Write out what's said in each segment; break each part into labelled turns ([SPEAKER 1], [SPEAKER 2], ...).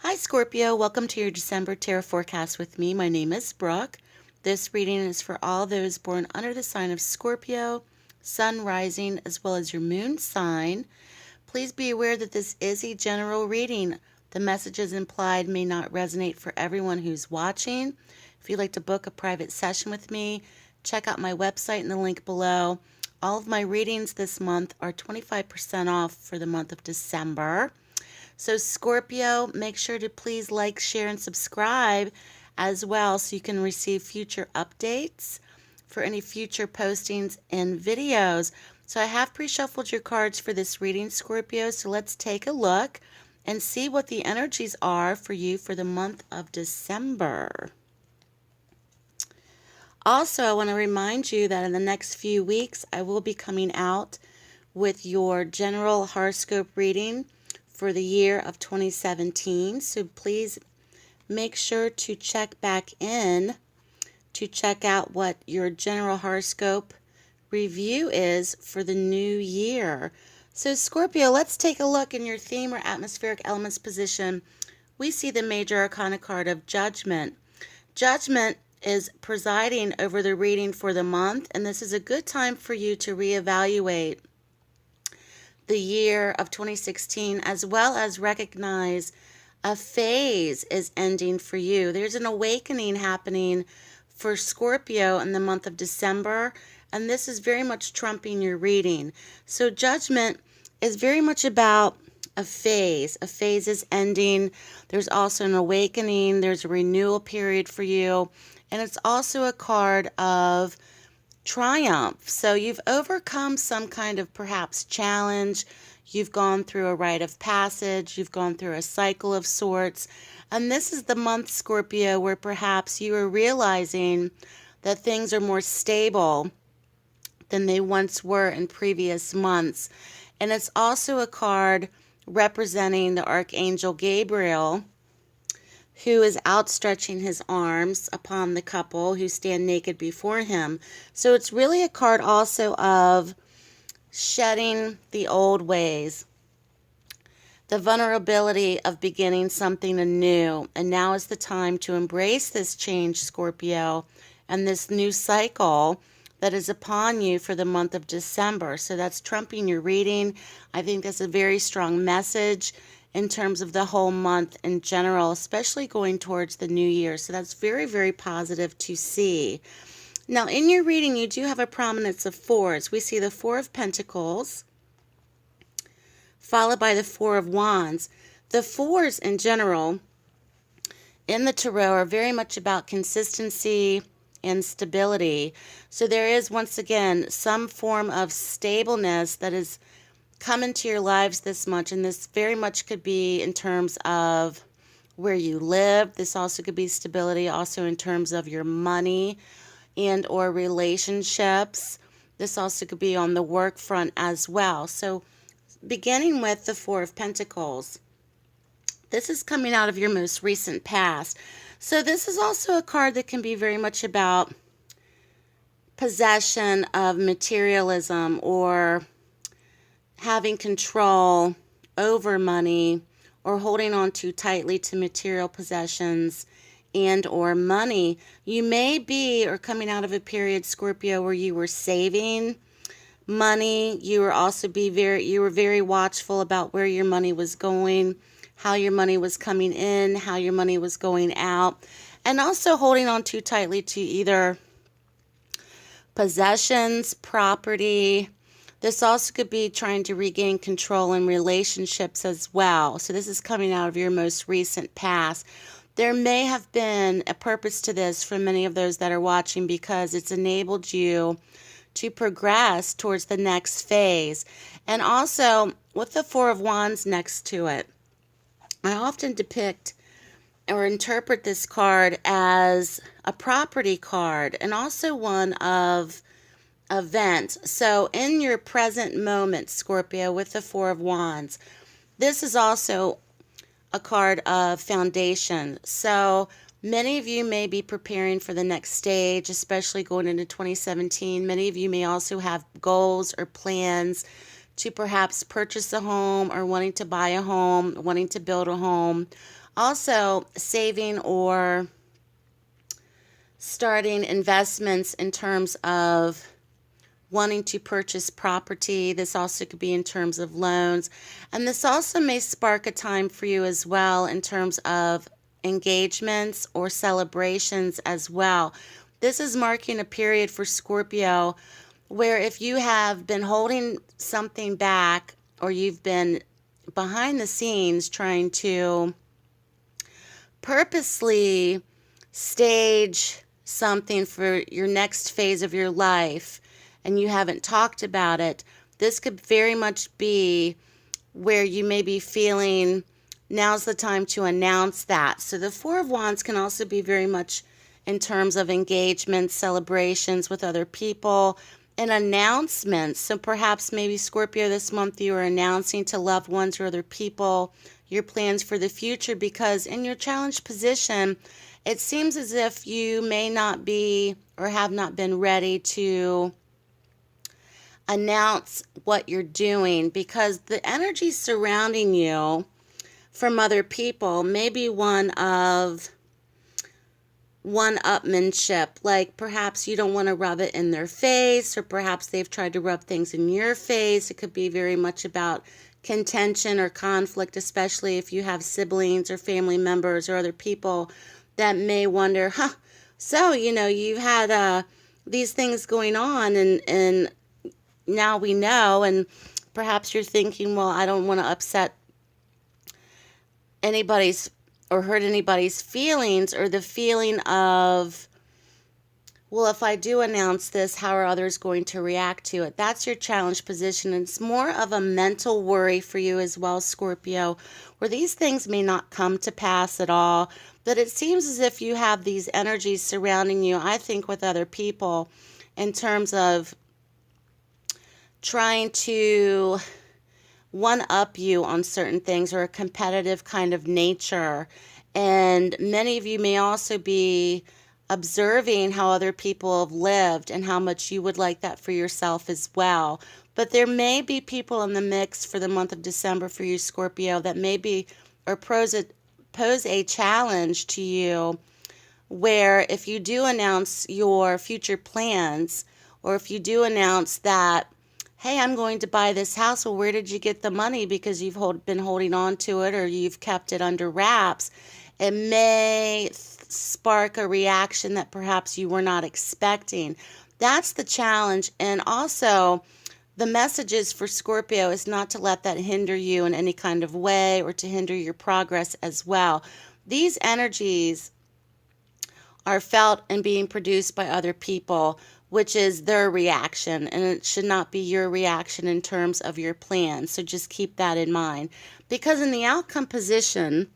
[SPEAKER 1] Hi, Scorpio. Welcome to your December Tarot Forecast with me. My name is Brooke. This reading is for all those born under the sign of Scorpio, Sun rising, as well as your moon sign. Please be aware that this is a general reading. The messages implied may not resonate for everyone who's watching. If you'd like to book a private session with me, check out my website in the link below. All of my readings this month are 25% off for the month of December. So Scorpio, make sure to please like, share, and subscribe as well so you can receive future updates for any future postings and videos. So I have pre-shuffled your cards for this reading, Scorpio, so let's take a look and see what the energies are for you for the month of December. Also, I want to remind you that in the next few weeks, I will be coming out with your general horoscope reading for the year of 2017. So please make sure to check back in to check out what your general horoscope review is for the new year. So Scorpio, let's take a look in your theme or atmospheric elements position. We see the major arcana card of Judgment. Judgment is presiding over the reading for the month, and this is a good time for you to reevaluate the year of 2016, as well as recognize a phase is ending for you. There's an awakening happening for Scorpio in the month of December, and this is very much trumping your reading. So Judgment is very much about a phase. A phase is ending. There's also an awakening. There's a renewal period for you, and it's also a card of triumph. So you've overcome some kind of perhaps challenge. You've gone through a rite of passage. You've gone through a cycle of sorts. And this is the month, Scorpio, where perhaps you are realizing that things are more stable than they once were in previous months. And it's also a card representing the Archangel Gabriel, who is outstretching his arms upon the couple who stand naked before him. So it's really a card also of shedding the old ways, the vulnerability of beginning something anew. And now is the time to embrace this change, Scorpio, and this new cycle that is upon you for the month of December. So that's trumping your reading. I think that's a very strong message in terms of the whole month in general, especially going towards the new year. So that's very, very positive to see. Now, in your reading, you do have a prominence of fours. We see the Four of Pentacles, followed by the Four of Wands. The fours in general in the tarot are very much about consistency and stability. So there is, once again, some form of stableness that is come into your lives this much, and this very much could be in terms of where you live. This also could be stability also in terms of your money and or relationships. This also could be on the work front as well. So beginning with the Four of Pentacles, this is coming out of your most recent past. So this is also a card that can be very much about possession of materialism or having control over money or holding on too tightly to material possessions and or money. You may be or coming out of a period, Scorpio, where you were saving money. You were very watchful about where your money was going, how your money was coming in, how your money was going out, and also holding on too tightly to either possessions, property. This also could be trying to regain control in relationships as well. So this is coming out of your most recent past. There may have been a purpose to this for many of those that are watching because it's enabled you to progress towards the next phase. And also, with the Four of Wands next to it, I often depict or interpret this card as a property card and also one of event. So in your present moment, Scorpio, with the Four of Wands, this is also a card of foundation. So many of you may be preparing for the next stage, especially going into 2017. Many of you may also have goals or plans to perhaps purchase a home or wanting to buy a home, wanting to build a home. Also, saving or starting investments in terms of wanting to purchase property. This also could be in terms of loans. And this also may spark a time for you as well in terms of engagements or celebrations as well. This is marking a period for Scorpio where if you have been holding something back or you've been behind the scenes trying to purposely stage something for your next phase of your life and you haven't talked about it, this could very much be where you may be feeling now's the time to announce that. So the Four of Wands can also be very much in terms of engagements, celebrations with other people, and announcements. So perhaps maybe Scorpio this month you are announcing to loved ones or other people your plans for the future, because in your challenged position, it seems as if you may not be or have not been ready to announce what you're doing, because the energy surrounding you from other people may be one of one-upmanship, like perhaps you don't want to rub it in their face, or perhaps they've tried to rub things in your face. It could be very much about contention or conflict, especially if you have siblings or family members or other people that may wonder, so, you've had these things going on and now we know, and perhaps you're thinking, well, I don't want to upset anybody's or hurt anybody's feelings, or the feeling of, well, if I do announce this, how are others going to react to it? That's your challenge position. And it's more of a mental worry for you as well, Scorpio, where these things may not come to pass at all, but it seems as if you have these energies surrounding you, I think, with other people in terms of trying to one-up you on certain things, or a competitive kind of nature. And many of you may also be observing how other people have lived and how much you would like that for yourself as well. But there may be people in the mix for the month of December for you, Scorpio, that may be or pose a challenge to you, where if you do announce your future plans, or if you do announce that, hey, I'm going to buy this house. Well, where did you get the money? Because you've been holding on to it, or you've kept it under wraps. It may spark a reaction that perhaps you were not expecting. That's the challenge. And also, the messages for Scorpio is not to let that hinder you in any kind of way, or to hinder your progress as well. These energies are felt and being produced by other people, which is their reaction, and it should not be your reaction in terms of your plan. So just keep that in mind. Because in the outcome position,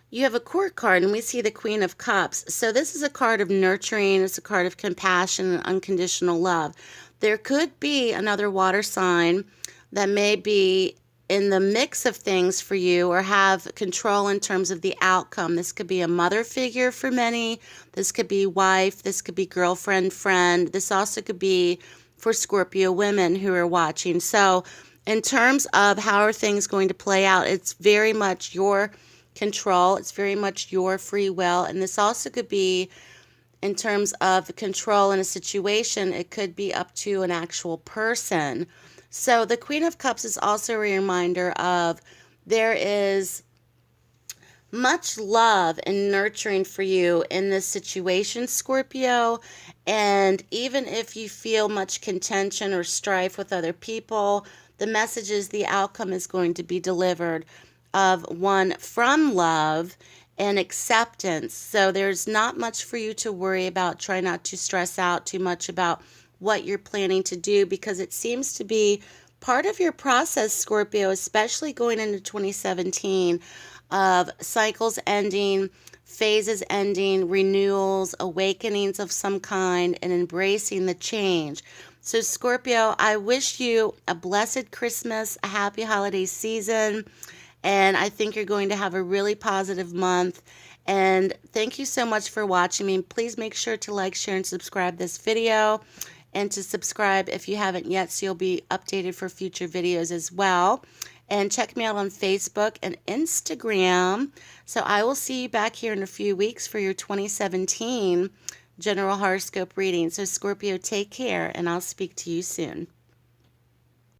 [SPEAKER 1] you have a court card, and we see the Queen of Cups. So this is a card of nurturing. It's a card of compassion and unconditional love. There could be another water sign that may be in the mix of things for you, or have control in terms of the outcome. This could be a mother figure for many. This could be wife. This could be girlfriend, friend. This also could be for Scorpio women who are watching. So in terms of how are things going to play out, it's very much your control. It's very much your free will. And this also could be in terms of control in a situation. It could be up to an actual person. So the Queen of Cups is also a reminder of there is much love and nurturing for you in this situation, Scorpio. And even if you feel much contention or strife with other people, the message is the outcome is going to be delivered of one from love and acceptance. So there's not much for you to worry about. Try not to stress out too much about what you're planning to do, because it seems to be part of your process, Scorpio, especially going into 2017, of cycles ending, phases ending, renewals, awakenings of some kind, and embracing the change. So Scorpio, I wish you a blessed Christmas, a happy holiday season, and I think you're going to have a really positive month. And thank you so much for watching me. Please make sure to like, share, and subscribe this video. and to subscribe if you haven't yet, so you'll be updated for future videos as well. And check me out on Facebook and Instagram. So I will see you back here in a few weeks for your 2017 general horoscope reading. So Scorpio, take care, and I'll speak to you soon.